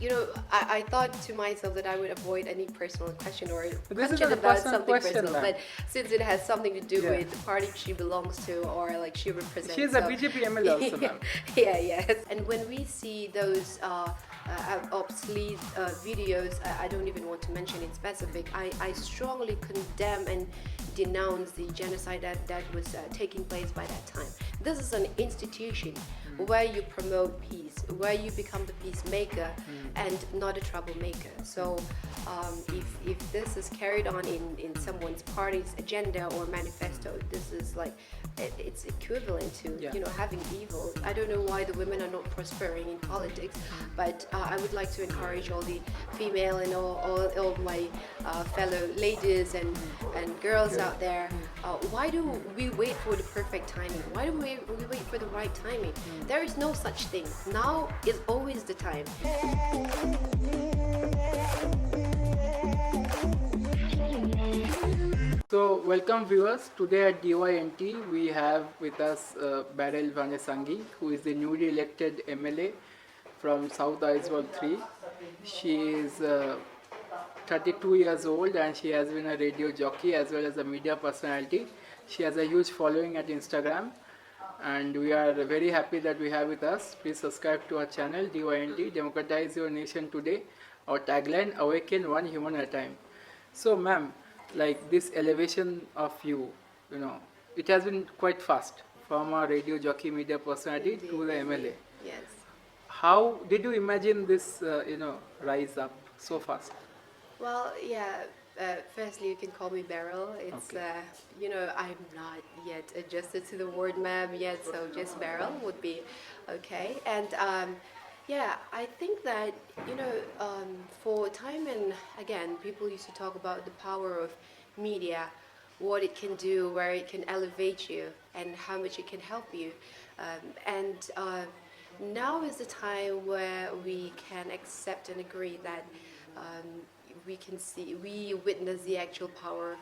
I thought to myself that I would avoid any personal question or This is question not a about personal something question, personal, ma'am. but since it has something to do Yeah. with the party she belongs to or like she She represents, is a so BJP MLA also, ma'am. yeah, yes. And when we see those obsolete videos, I don't even want to mention in specific. I strongly condemn and denounce the genocide that was taking place by that time. This is an institution where you promote peace, where you become the peacemaker and not a troublemaker. So if this is carried on in someone's party's agenda or manifesto, this is like it's equivalent to Yeah. having evil. I don't know why the women are not prospering in politics, but I would like to encourage all the female and all my fellow ladies and girls out there. Why do we wait for the perfect timing? Why do we wait for the right timing? There is no such thing. Now is always the time. So, welcome viewers. Today at DYNT, we have with us Beryl Vanesangi, who is the newly elected MLA from South Aizawl 3. She is 32 years old and she has been a radio jockey as well as a media personality. She has a huge following at Instagram and we are very happy that we have with us. Please subscribe to our channel DYNT, Democratize Your Nation Today. Our tagline, Awaken One Human at a Time. So, ma'am, like this elevation of you, it has been quite fast from a radio jockey media personality to the MLA. Yes. How did you imagine this, rise up so fast? Well, yeah. Firstly, you can call me Beryl. It's Okay. I'm not yet adjusted to the word ma'am yet, so just Beryl would be okay. And yeah, I think that for time and again, people used to talk about the power of media, what it can do, where it can elevate you, and how much it can help you. And now is the time where we can accept and agree that we witness the actual power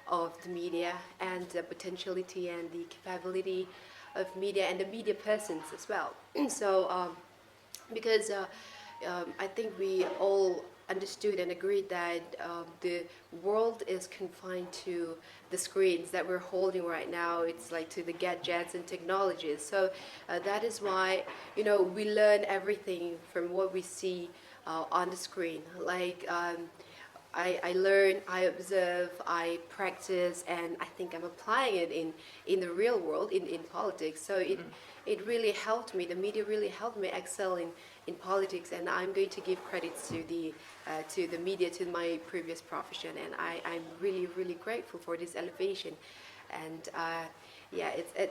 of the media and the potentiality and the capability of media and the media persons as well. So, because I think we all understood and agreed that the world is confined to the screens that we're holding right now. It's like to the gadgets and technologies. So that is why we learn everything from what we see on the screen. Like I learn, I observe, I practice, and I think I'm applying it in the real world, in politics. So it really helped me. The media really helped me excel in politics, and I'm going to give credits to the media, to my previous profession, and I'm really, really grateful for this elevation. And yeah,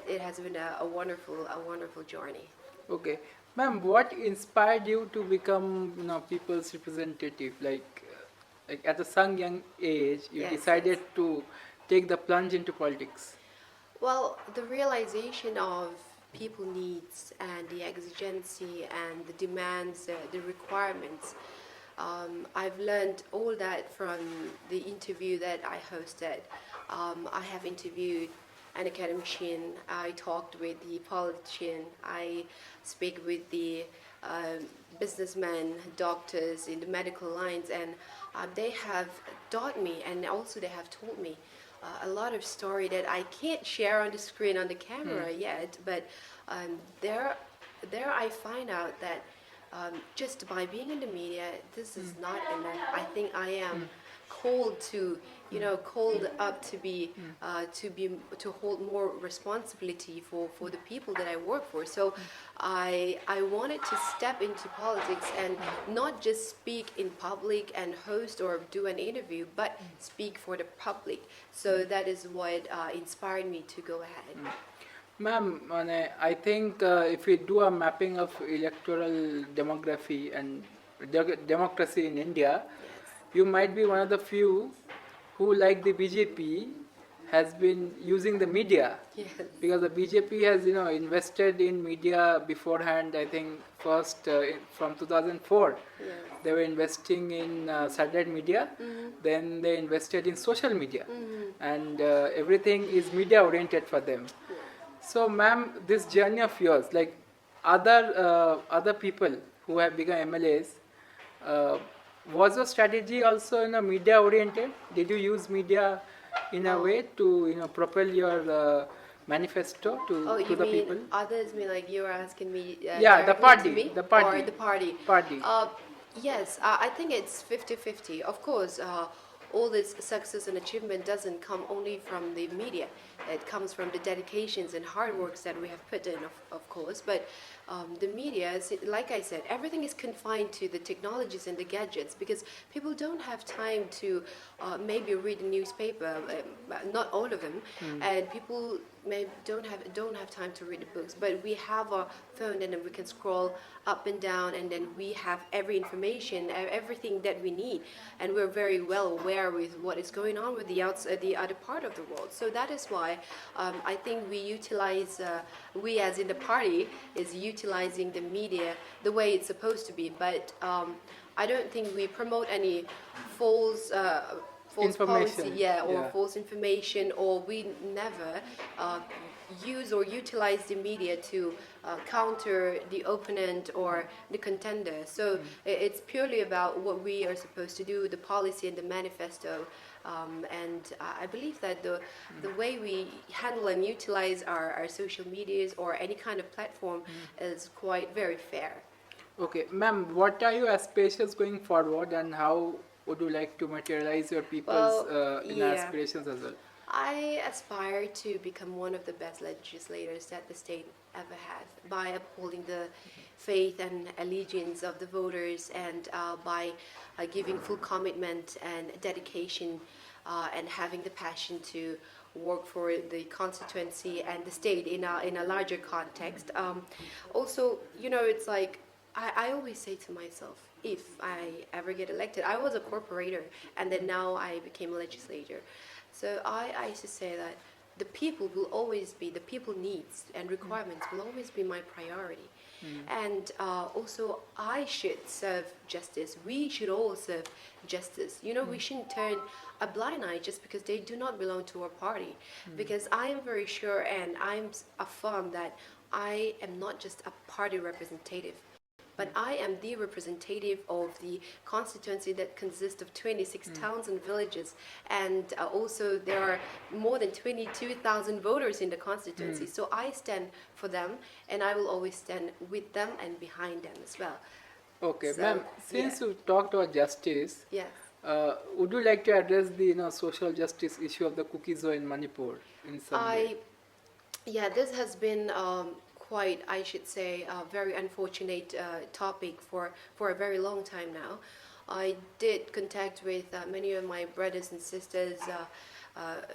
it has been a wonderful journey. Okay. Ma'am, what inspired you to become, people's representative? Like at a young age, you Yes, decided yes. to take the plunge into politics. Well, the realization of people needs and the exigency and the demands, the requirements. I've learned all that from the interview that I hosted. I have interviewed an academician, I talked with the politician, I speak with the businessmen, doctors in the medical lines, and they have taught me and also they have told me a lot of story that I can't share on the screen on the camera yet, but there I find out that just by being in the media, this is not enough. I think I am called to, called up to hold more responsibility for the people that I work for. So I wanted to step into politics and not just speak in public and host or do an interview, but speak for the public. So that is what inspired me to go ahead. Ma'am, I think if we do a mapping of electoral demography and democracy in India, Yes. you might be one of the few who, like the BJP, has been using the media Yes. because the BJP has invested in media beforehand. I think first from 2004 Yes. they were investing in satellite media, then they invested in social media, and everything is media oriented for them. So, ma'am, this journey of yours, like other people who have become MLAs, Uh, was your strategy also media oriented? Did you use media in a way to propel your manifesto Oh, to you the mean people? others mean like you're asking me Yeah, directly to me the or party, the party? party. Uh, yes, I think it's 50-50. Of course, all this success and achievement doesn't come only from the media. It comes from the dedications and hard works that we have put in, of course. But the media, like I said, everything is confined to the technologies and the gadgets because people don't have time to maybe read a newspaper, not all of them, and people maybe don't have time to read the books. But we have our phone, and then we can scroll up and down, and then we have every information, everything that we need, and we're very well aware with what is going on with the other part of the world. So that is why I think we utilize, we as in the party is utilizing the media the way it's supposed to be. But I don't think we promote any false. False policy, Information. yeah, or Yeah. false information, or we never use or utilize the media to counter the opponent or the contender. So it's purely about what we are supposed to do, the policy and the manifesto. And I believe that the way we handle and utilize our social medias or any kind of platform is quite very fair. Okay, ma'am, what are your aspirations going forward, and how would you like to materialize your people's Well, yeah. aspirations as well? I aspire to become one of the best legislators that the state ever had by upholding the faith and allegiance of the voters, and by giving full commitment and dedication and having the passion to work for the constituency and the state in a larger context. Also, it's like I always say to myself, if I ever get elected, I was a corporator and then now I became a legislator. So I used to say that the people will always be, the people needs and requirements will always be my priority. And also I should serve justice. We should all serve justice. We shouldn't turn a blind eye just because they do not belong to our party. Because I am very sure and I'm affirm that I am not just a party representative, but I am the representative of the constituency that consists of 26 towns and villages, and also there are more than 22,000 voters in the constituency. So I stand for them, and I will always stand with them and behind them as well. Okay, So, ma'am, since yeah. you talked about justice, Yes. would you like to address the social justice issue of the Kuki-Zo in Manipur in some way? Yeah, this has been quite, I should say, a very unfortunate topic for a very long time now. I did contact with many of my brothers and sisters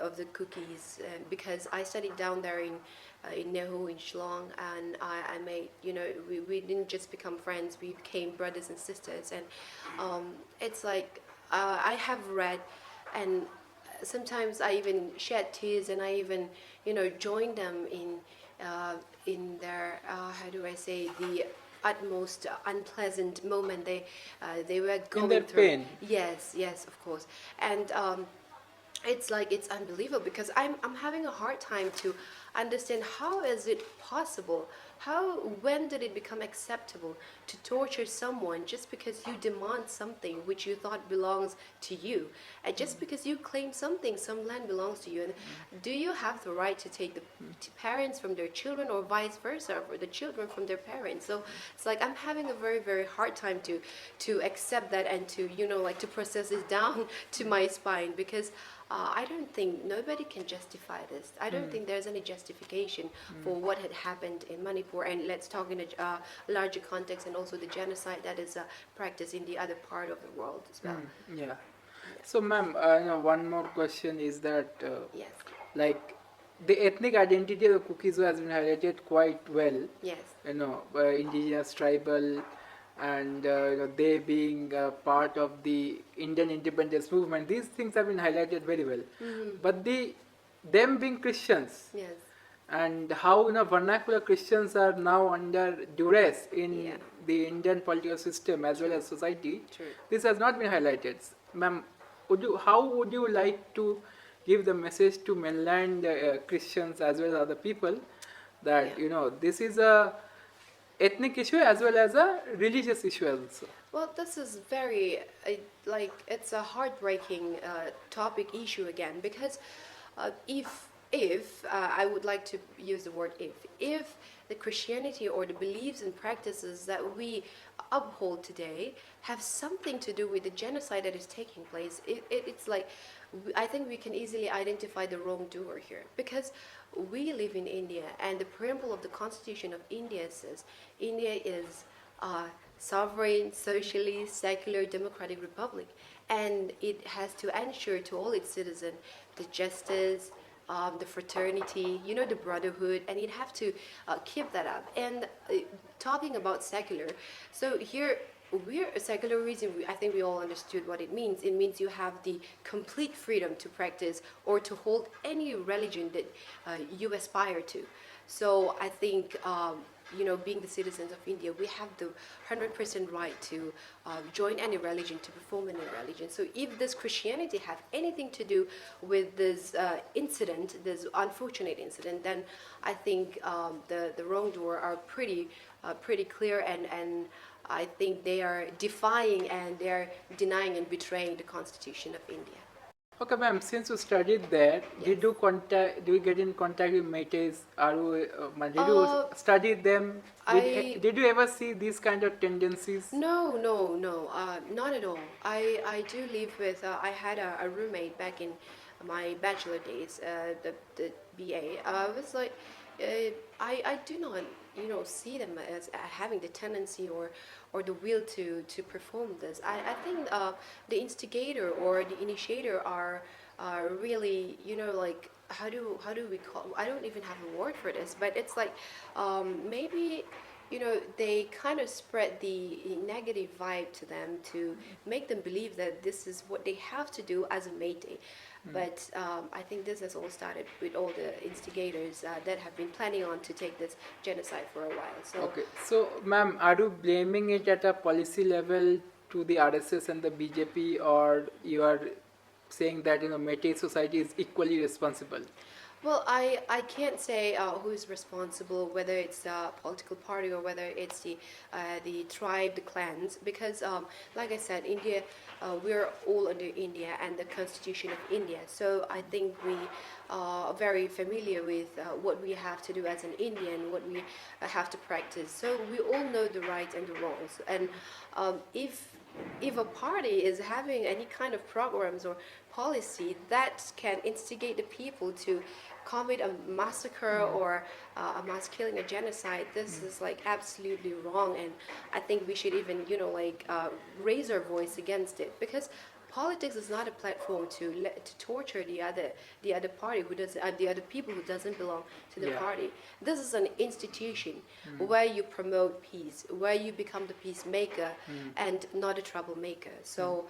of the Cookies because I studied down there in Nehu, in Shillong, and I made, we didn't just become friends, we became brothers and sisters. And it's like I have read, and sometimes I even shed tears, and I even, joined them in their how do I say, the utmost unpleasant moment they were going their through. pain. Yes, of course. And it's like it's unbelievable because I'm having a hard time to understand how is it possible, when did it become acceptable to torture someone just because you demand something which you thought belongs to you, and just because you claim some land belongs to you. And do you have the right to take the parents from their children, or vice versa, or the children from their parents? So it's like I'm having a very, very hard time to accept that, and to like to process this down to my spine, because I don't think nobody can justify this. I don't think there's any justification for what had happened in Manipur. And let's talk in a larger context, and also the genocide that is practiced in the other part of the world as well. Yeah. So, ma'am, one more question is that, Yes. like, the ethnic identity of the Kuki-Zo has been highlighted quite well. Yes. Indigenous, tribal, and they being part of the Indian independence movement. These things have been highlighted very well. But them being Christians, Yes. and how vernacular Christians are now under duress in Yeah. the Indian political system as well as society. True. This has not been highlighted. Ma'am, how would you like to give the message to mainland Christians as well as other people that Yeah. this is a ethnic issue as well as a religious issue also? Well, this is like it's a heartbreaking topic issue again because if I would like to use the word if the Christianity or the beliefs and practices that we uphold today have something to do with the genocide that is taking place, it's like I think we can easily identify the wrongdoer here because we live in India and the preamble of the Constitution of India says India is a sovereign, socially, secular, democratic republic, and it has to ensure to all its citizens the justice, the fraternity, the brotherhood, and it have to keep that up. And talking about secular, so here we're secularism. I think we all understood what it means. It means you have the complete freedom to practice or to hold any religion that you aspire to. So I think being the citizens of India, we have the 100% right to join any religion, to perform any religion. So if this Christianity have anything to do with this incident, this unfortunate incident, then I think the wrongdoer are pretty clear, and I think they are defying and they are denying and betraying the Constitution of India. Okay, ma'am. Since you studied there, Yes. do you get in contact with Meiteis? Did you study them? Did you ever see these kind of tendencies? No, no, no, not at all. I do live with, I had a roommate back in my bachelor days, the BA. I was like, I do not, see them as having the tendency or the will to perform this. I think the instigator or the initiator are really, like, how do we call, I don't even have a word for this, but it's like maybe they kind of spread the negative vibe to them to make them believe that this is what they have to do as a Métis. But I think this has all started with all the instigators that have been planning on to take this genocide for a while. So, Okay, so ma'am, are you blaming it at a policy level to the RSS and the BJP, or you are saying that Meitei society is equally responsible? well, I can't say who is responsible, whether it's the political party or whether it's the tribe, the clans, because like I said, India, we're all under India and the Constitution of India. So I think we are very familiar with what we have to do as an Indian, what we have to practice. So we all know the rights and the wrongs. And if a party is having any kind of programs or policy that can instigate the people to commit a massacre or a mass killing, a genocide, this is like absolutely wrong, and I think we should even raise our voice against it, because politics is not a platform to torture the other party who does the other people who doesn't belong to the Yeah. party. This is an institution where you promote peace, where you become the peacemaker and not a troublemaker. So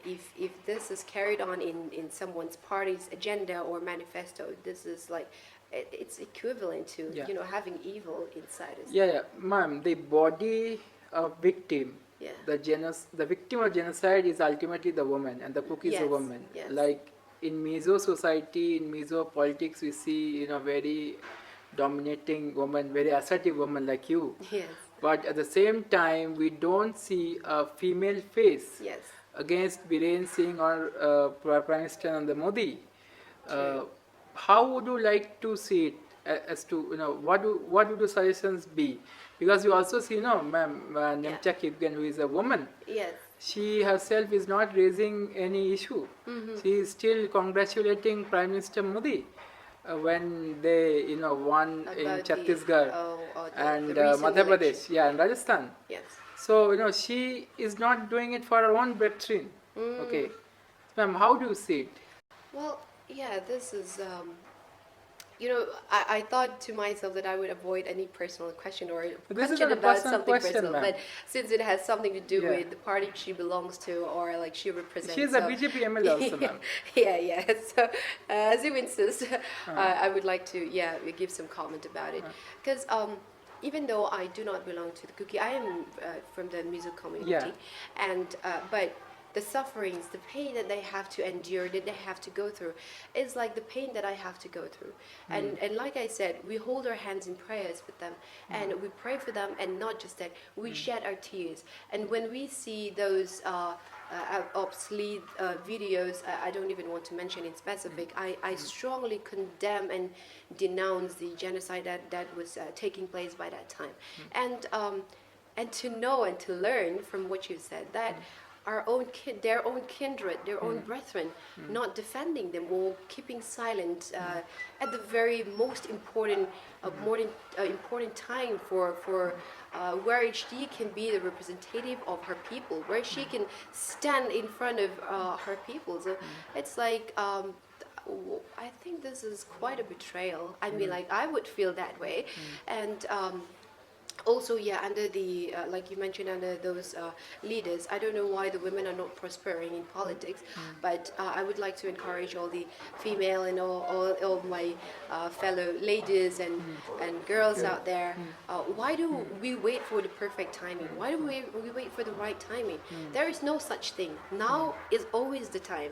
if this is carried on in someone's party's agenda or manifesto, this is like it's equivalent to Yeah. having evil inside us. Yeah, ma'am. The body of victim, Yeah. the victim of genocide is ultimately the woman, and the cook is a Yes, woman. yes. Like in Mizo society, in Mizo politics, we see very dominating woman, very assertive woman like you. Yes. But at the same time, we don't see a female face Yes. against Biren Singh or Prime Minister Narendra Modi. True. How would you like to see it as to what would the suggestions be? Because you also see ma'am Nemcha Kipgen, who is a woman, Yes. she herself is not raising any issue. She is still congratulating Prime Minister Modi when they won in About Chhattisgarh and the recent Madhya Pradesh, election. and Rajasthan. Yes. So she is not doing it for her own doctrine. Okay, ma'am, how do you see it? Well, yeah, this is, I thought to myself that I would avoid any personal question or This is question not a about personal something question, personal, ma'am. but since it has something to do Yeah. with the party she belongs to or like she represents. She is a so- BJP MLA also, ma'am. yeah. So, as you insist, I would like to, give some comment about it. Because even though I do not belong to the Kuki, I am from the Mizo community. Yeah. And, but the sufferings, the pain that they have to endure, that they have to go through, is like the pain that I have to go through. And like I said, we hold our hands in prayers with them, and we pray for them, and not just that, we shed our tears. And when we see those obsolete videos, I don't even want to mention in specific, I strongly condemn and denounce the genocide that was taking place by that time. And to know and to learn from what you said, that our own their own kindred, their own brethren, not defending them or keeping silent at the very most important, important time for where she can be the representative of her people, where she can stand in front of her people. So it's like. I think this is quite a betrayal. I mean, like, I would feel that way, and. Also, yeah, under the, like you mentioned, under those leaders, I don't know why the women are not prospering in politics, but I would like to encourage all the female and all my fellow ladies and girls out there. Why do we wait for the perfect timing? Why do we wait for the right timing? There is no such thing. Now is always the time.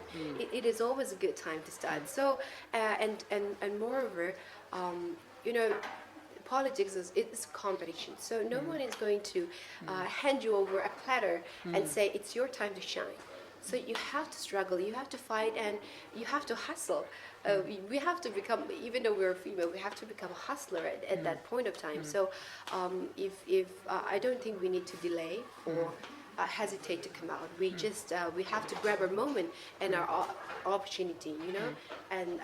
It is always a good time to start. So, and moreover, you know, politics is competition, so no one is going to hand you over a platter and say it's your time to shine. So you have to struggle, you have to fight, and you have to hustle. We have to become, even though we're female, we have to become a hustler at that point of time. So if I don't think we need to delay or hesitate to come out. We just we have to grab our moment and our opportunity, you know. And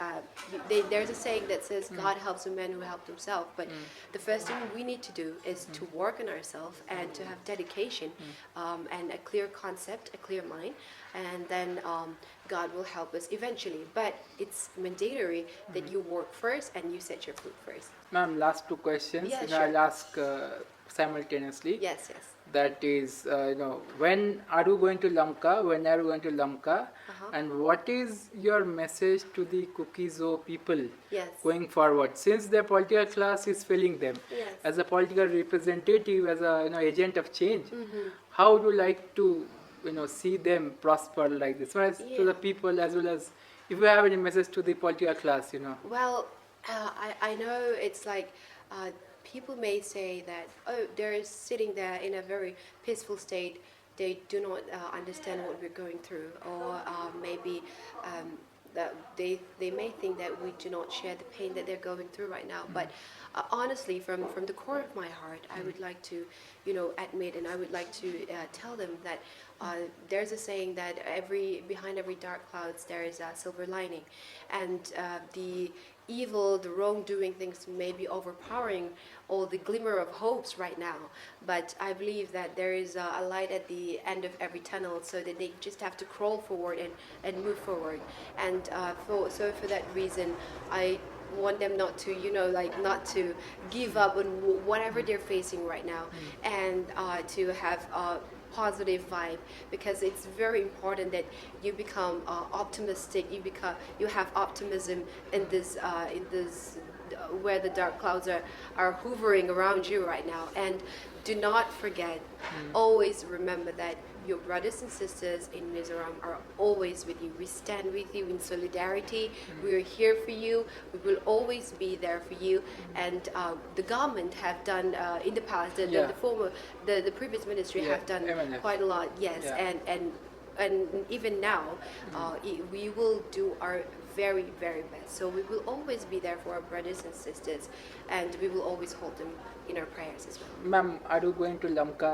there's a saying that says, God helps a man who helps himself. But the first thing we need to do is to work on ourselves and to have dedication and a clear concept, a clear mind, and then God will help us eventually. But it's mandatory that you work first and you set your foot first. Ma'am, last 2 questions. Yeah, you know, sure. I'll ask simultaneously. Yes. That is, you know, when are you going to Lamka? When are you going to Lamka? And what is your message to the Kuki-Zo people going forward? Since their political class is failing them, as a political representative, as a agent of change, how would you like to see them prosper like this? Well, to the people, as well as if you have any message to the political class, Well, I know it's like. People may say that, oh, they're sitting there in a very peaceful state. They do not understand what we're going through, or maybe that they may think that we do not share the pain that they're going through right now. But honestly, from the core of my heart, I would like to, admit, and I would like to tell them that there's a saying that behind every dark clouds there is a silver lining, and the evil, the wrongdoing things may be overpowering all the glimmer of hopes right now, but I believe that there is a light at the end of every tunnel, so that they just have to crawl forward and move forward. And for that reason, I want them not to, not to give up on whatever they're facing right now, and to have positive vibe, because it's very important that you become optimistic. You have optimism in this where the dark clouds are hovering around you right now. And do not forget, always remember that your brothers and sisters in Mizoram are always with you. We stand with you in solidarity. We are here for you. We will always be there for you. And the government have done in the past, the previous ministry have done MNF. quite a lot. Yes, and even now, we will do our very, very best. So we will always be there for our brothers and sisters, and we will always hold them in our prayers as well. Ma'am, are you going to Lamka?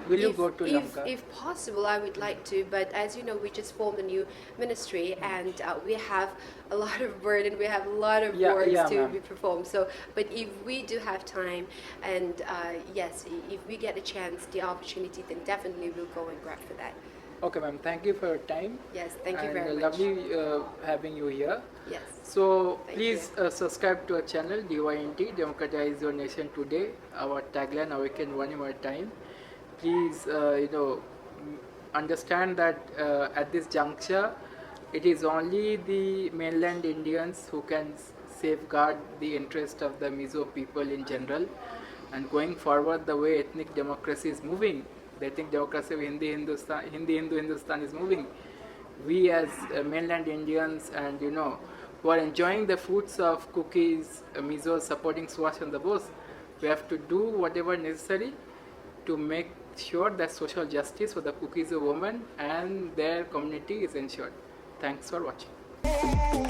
Will you go to Lamka? If possible, I would like to, but as you know, we just formed a new ministry, and we have a lot of burden, we have a lot of works to be performed. So, but if we do have time, and yes, if we get a chance, the opportunity, then definitely we'll go and grab for that. Okay, ma'am. Thank you for your time. Yes, thank you very much. Lovely having you here. Yes. So please subscribe to our channel, DYNT, Democratize Your Nation Today. Our tagline, Awaken One More Time. Please, understand that at this juncture, it is only the mainland Indians who can safeguard the interest of the Mizo people in general. And going forward, the way ethnic democracy is moving, They think democracy of Hindi Hindu Hindustan is moving. We as mainland Indians and who are enjoying the fruits of cookies, miso, supporting Subhash Chandra Bose, we have to do whatever necessary to make sure that social justice for the cookies of women and their community is ensured. Thanks for watching.